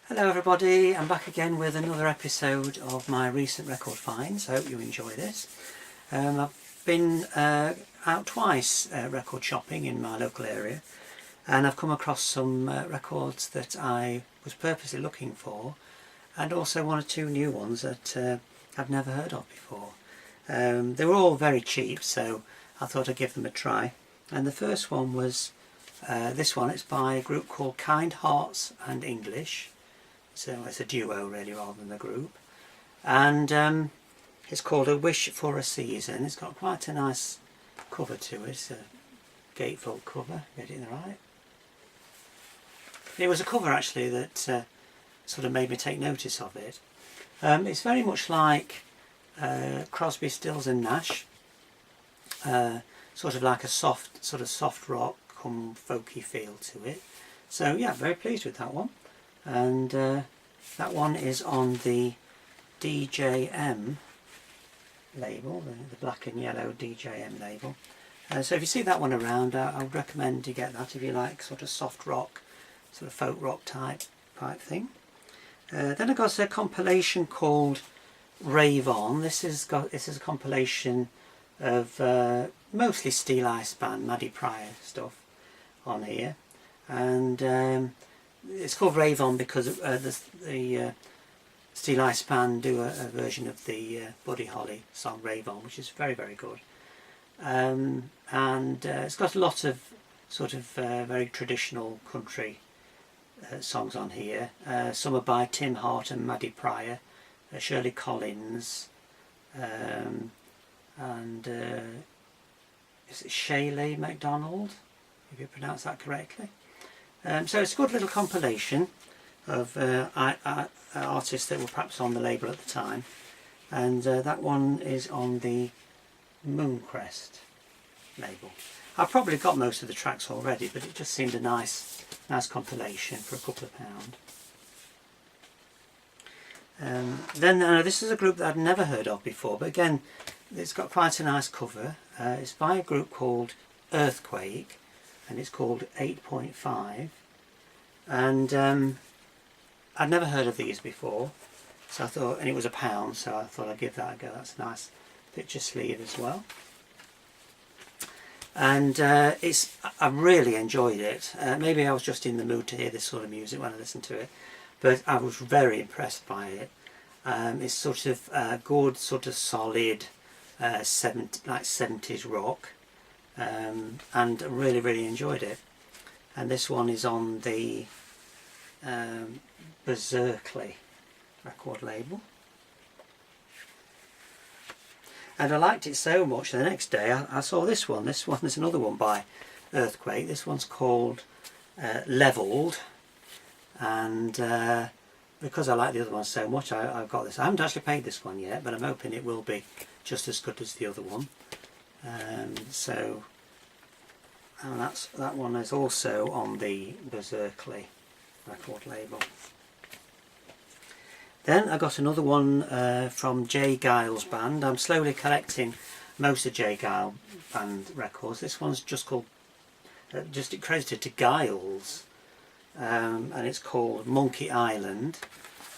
Hello everybody, I'm back again with another episode of my recent record finds. I hope you enjoy this. I've been out twice record shopping in my local area, and I've come across some records that I was purposely looking for, and also one or two new ones that I've never heard of before. They were all very cheap, so I thought I'd give them a try. And the first one was this one. It's by a group called Kind Hearts and English. So it's a duo really rather than a group, and it's called A Wish for a Season. It's got quite a nice cover to it. It's a gatefold cover, get it in the right. It was a cover actually that sort of made me take notice of it. It's very much like Crosby, Stills and Nash, sort of like a soft rock come folky feel to it. So yeah, very pleased with that one. And that one is on the DJM label, the black and yellow DJM label. So if you see that one around, I would recommend you get that if you like sort of soft rock, sort of folk rock type thing. Then I got a compilation called Rave On. This is a compilation of mostly Steel Ice Band, Maddie Pryor stuff on here, and it's called Rave On because the Steel Ice Band do a version of the Buddy Holly song Rave On, which is very, very good. And it's got a lot of sort of very traditional country songs on here. Some are by Tim Hart and Maddie Pryor, Shirley Collins, and is it Shaylee MacDonald, if you pronounce that correctly. So it's a good little compilation of artists that were perhaps on the label at the time, and that one is on the Mooncrest label. I've probably got most of the tracks already, but it just seemed a nice compilation for a couple of pound. Then this is a group that I'd never heard of before, but again it's got quite a nice cover. It's by a group called Quake, and it's called 8.5, and I'd never heard of these before, so I thought, and it was £1, so I thought I'd give that a go. That's a nice picture sleeve as well, and I really enjoyed it. Maybe I was just in the mood to hear this sort of music when I listened to it, but I was very impressed by it. It's sort of good, sort of solid 70s rock. And really, really enjoyed it. And this one is on the Berserkly record label. And I liked it so much, the next day I saw this one. This one is another one by Earthquake. This one's called Levelled. And because I like the other one so much, I've got this. I haven't actually paid this one yet, but I'm hoping it will be just as good as the other one. So, and that one is also on the Berserkly record label. Then I got another one from Geils band. I'm slowly collecting most of Geils band records. This one's just called, just credited to Geils, and it's called Monkey Island.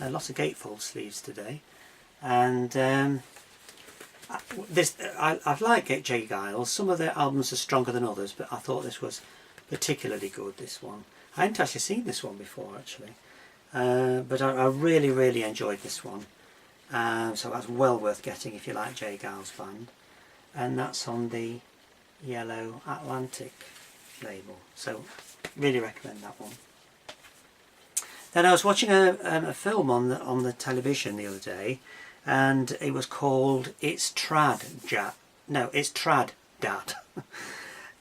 Lots of gatefold sleeves today, and I've liked Geils. Some of their albums are stronger than others, but I thought this was particularly good, this one. I hadn't actually seen this one before actually, but I really, really enjoyed this one, so that's well worth getting if you like Geils band, and that's on the Yellow Atlantic label, so really recommend that one. Then I was watching a film on the television the other day, and it was called It's Trad Dad.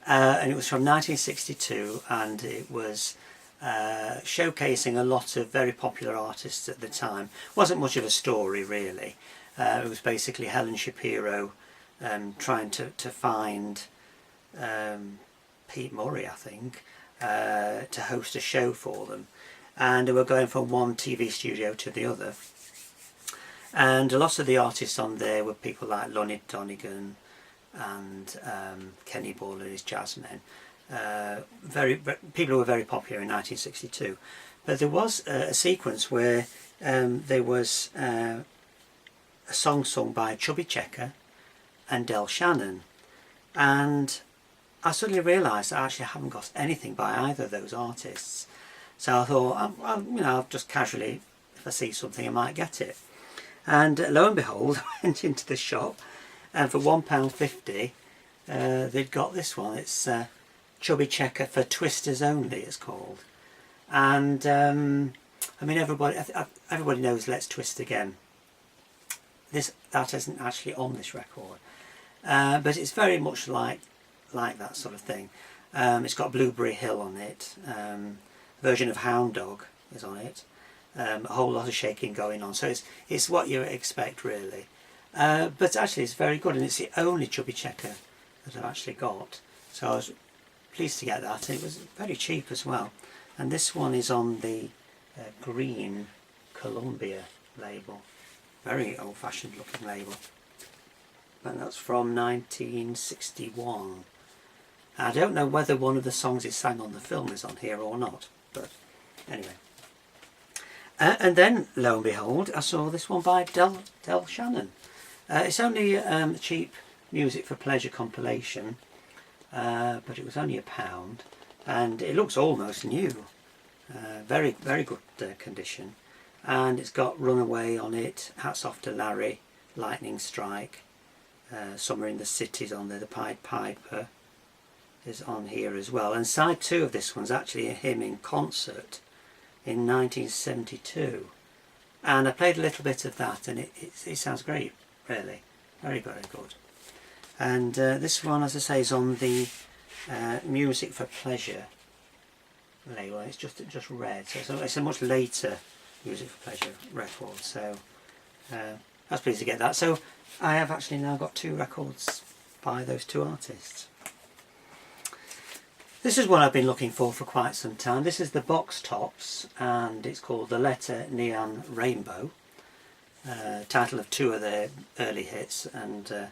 And it was from 1962, and it was showcasing a lot of very popular artists at the time. Wasn't much of a story really. It was basically Helen Shapiro trying to find Pete Murray, I think, to host a show for them, and they were going from one TV studio to the other. And a lot of the artists on there were people like Lonnie Donegan and Kenny Ball and his Jazzmen. people who were very popular in 1962. But there was a sequence where there was a song sung by Chubby Checker and Del Shannon, and I suddenly realised I actually haven't got anything by either of those artists. So I thought, I'll just casually, if I see something, I might get it. And lo and behold, I went into the shop, and for £1.50 they'd got this one. It's Chubby Checker for Twisters Only, it's called. And I mean, everybody knows Let's Twist Again. That isn't actually on this record, but it's very much like that sort of thing. It's got Blueberry Hill on it. A version of Hound Dog is on it. A whole lot of shaking going on. So it's what you expect, really. But actually, it's very good, and it's the only Chubby Checker that I've actually got. So I was pleased to get that. And it was very cheap as well. And this one is on the green Columbia label. Very old-fashioned looking label. And that's from 1961. I don't know whether one of the songs he sang on the film is on here or not, but anyway. And then, lo and behold, I saw this one by Del Shannon. It's only a cheap music for pleasure compilation, but it was only £1, and it looks almost new. Very, very good condition. And it's got Runaway on it, Hats Off to Larry, Lightning Strike, Summer in the City's on there, The Pied Piper is on here as well. And side 2 of this one's actually him in concert in 1972. And I played a little bit of that, and it sounds great, really. Very, very good. And this one, as I say, is on the Music for Pleasure label. It's just red, so it's a much later Music for Pleasure record. So I was pleased to get that. So I have actually now got 2 records by those 2 artists. This is one I've been looking for quite some time. This is the Box Tops, and it's called The Letter Neon Rainbow. Title of 2 of their early hits, and for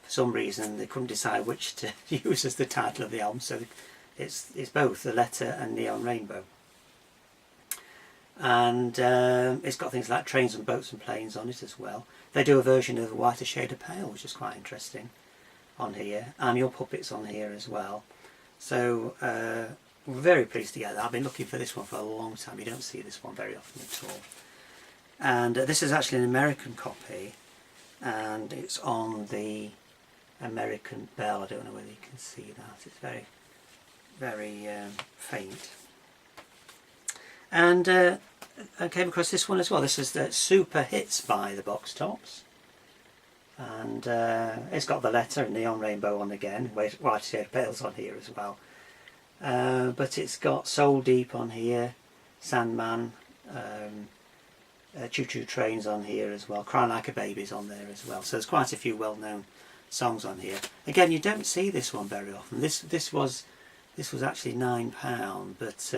some reason they couldn't decide which to use as the title of the album, so it's both The Letter and Neon Rainbow. And it's got things like Trains and Boats and Planes on it as well. They do a version of Whiter Shade of Pale, which is quite interesting, on here. I'm Your Puppet's on here as well. So we're very pleased to get that. I've been looking for this one for a long time. You don't see this one very often at all. And this is actually an American copy, and it's on the American Bell. I don't know whether you can see that. It's very, very faint. And I came across this one as well. This is the Super Hits by the Box Tops. And it's got The Letter and Neon Rainbow on again. White Shade of Pale's on here as well. But it's got Soul Deep on here, Sandman, Choo Choo Train's on here as well, Crying Like a Baby's on there as well. So there's quite a few well-known songs on here. Again, you don't see this one very often. This was actually £9, but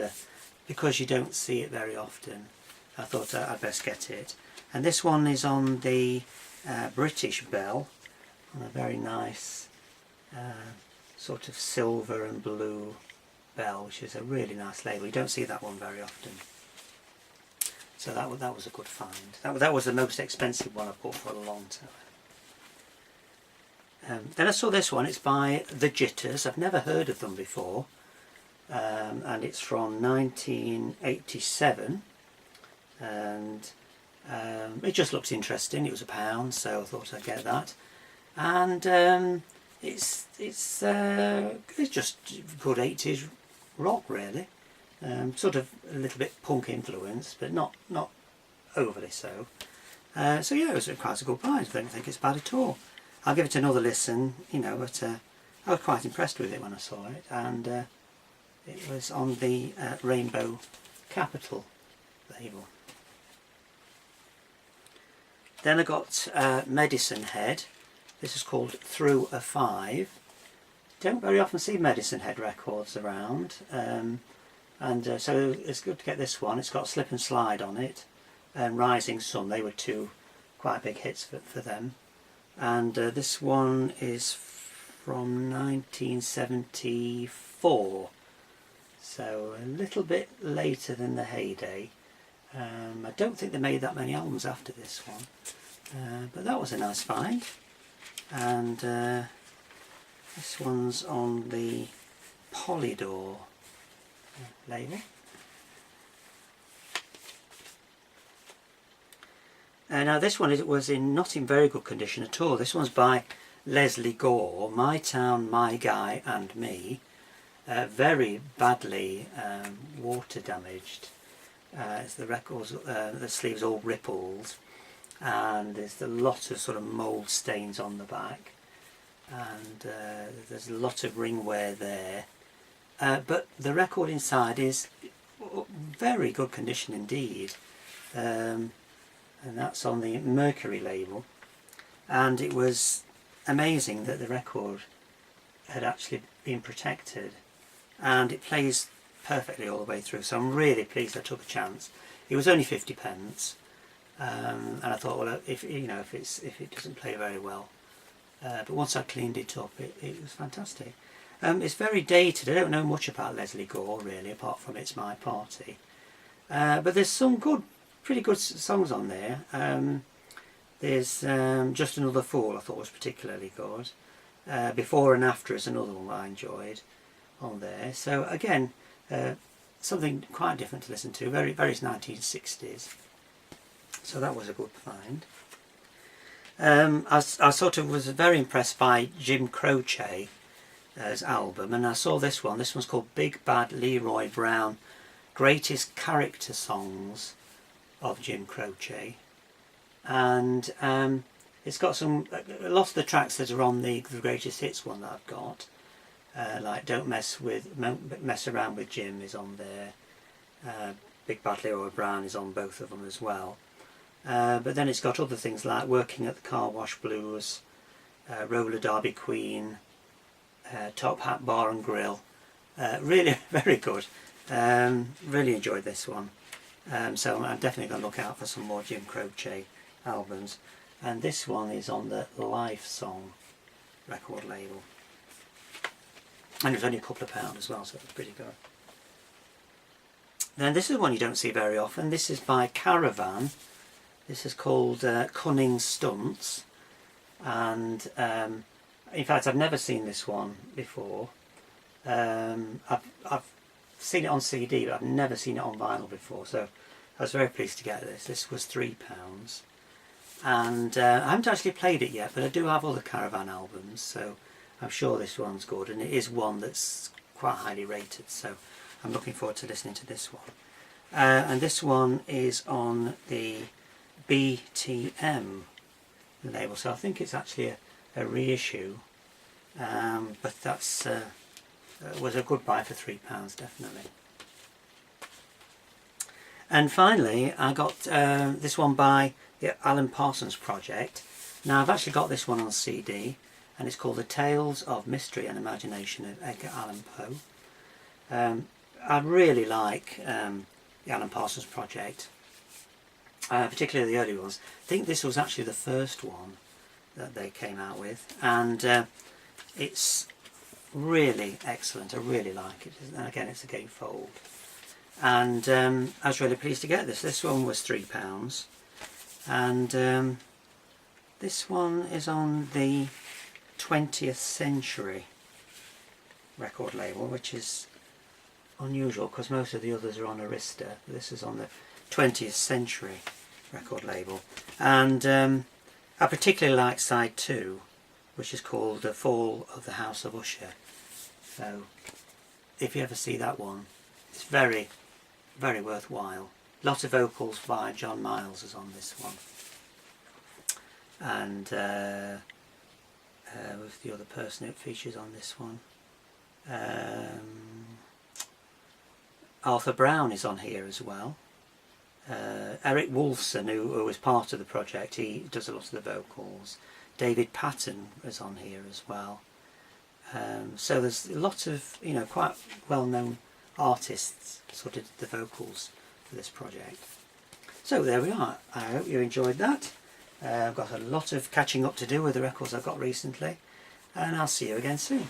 because you don't see it very often, I thought I'd best get it. And this one is on the British Bell, on a very nice sort of silver and blue bell, which is a really nice label. You don't see that one very often. So that was a good find. That was the most expensive one I bought for a long time. Then I saw this one. It's by The Jitters. I've never heard of them before. And it's from 1987. And it just looks interesting. It was £1, so I thought I'd get that. And it's just good 80s rock, really. Sort of a little bit punk influence, but not overly so. So yeah, it was quite a good buy. I don't think it's bad at all. I'll give it another listen, but I was quite impressed with it when I saw it, and it was on the Rainbow Capital label. Then I got Medicine Head. This is called Through a 5. Don't very often see Medicine Head records around, so it's good to get this one. It's got Slip and Slide on it, and Rising Sun. They were 2 quite big hits for them. And this one is from 1974. 1984, so a little bit later than the heyday. I don't think they made that many albums after this one, but that was a nice find. And this one's on the Polydor label. Now this one was not in very good condition at all. This one's by Leslie Gore, My Town, My Guy and Me. Very badly water damaged. It's the records, the sleeves all rippled, and there's a lot of sort of mould stains on the back, and there's a lot of ring wear there. But the record inside is very good condition indeed, and that's on the Mercury label. And it was amazing that the record had actually been protected, and it plays perfectly all the way through, so I'm really pleased I took a chance. It was only 50p, and I thought, well, if it doesn't play very well, but once I cleaned it up, it was fantastic. It's very dated. I don't know much about Leslie Gore really, apart from It's My Party, but there's some pretty good songs on there. There's Just Another Fool, I thought was particularly good. Before and After is another one I enjoyed on there. So again, something quite different to listen to, very 1960s. So that was a good find. I sort of was very impressed by Jim Croce's album, and I saw this one. This one's called Big Bad Leroy Brown, Greatest Character Songs of Jim Croce. And it's got a lot of the tracks that are on the greatest hits one that I've got, like Don't Mess Around with Jim is on there. Big Bad Leroy Brown is on both of them as well. But then it's got other things like Working at the Car Wash Blues, Roller Derby Queen, Top Hat Bar and Grill. Really very good. Really enjoyed this one. So I'm definitely going to look out for some more Jim Croce albums. And this one is on the Life Song record label. And it was only a couple of pounds as well, so it was pretty good. Then this is one you don't see very often. This is by Caravan. This is called Cunning Stunts. And in fact, I've never seen this one before. I've seen it on CD, but I've never seen it on vinyl before, so I was very pleased to get this. This was £3, and I haven't actually played it yet, but I do have other Caravan albums, so I'm sure this one's good, and it is one that's quite highly rated, so I'm looking forward to listening to this one. And this one is on the BTM label, so I think it's actually a reissue, but that's was a good buy for £3, definitely. And finally, I got this one by the Alan Parsons Project. Now I've actually got this one on CD, and it's called The Tales of Mystery and Imagination of Edgar Allan Poe. I really like the Alan Parsons Project, particularly the early ones. I think this was actually the first one that they came out with, and it's really excellent. I really like it, and again it's a gatefold, and I was really pleased to get this. This one was £3, and this one is on the 20th Century record label, which is unusual because most of the others are on Arista. This is on the 20th Century record label, and I particularly like side 2, which is called The Fall of the House of Usher. So if you ever see that one, it's very worthwhile. Lots of vocals by John Miles is on this one, and with the other person it features on this one, Arthur Brown is on here as well. Eric Wolfson, who was part of the project, he does a lot of the vocals. David Patton is on here as well. So there's lots of quite well-known artists sort of did the vocals for this project. So there we are. I hope you enjoyed that. I've got a lot of catching up to do with the records I've got recently, and I'll see you again soon.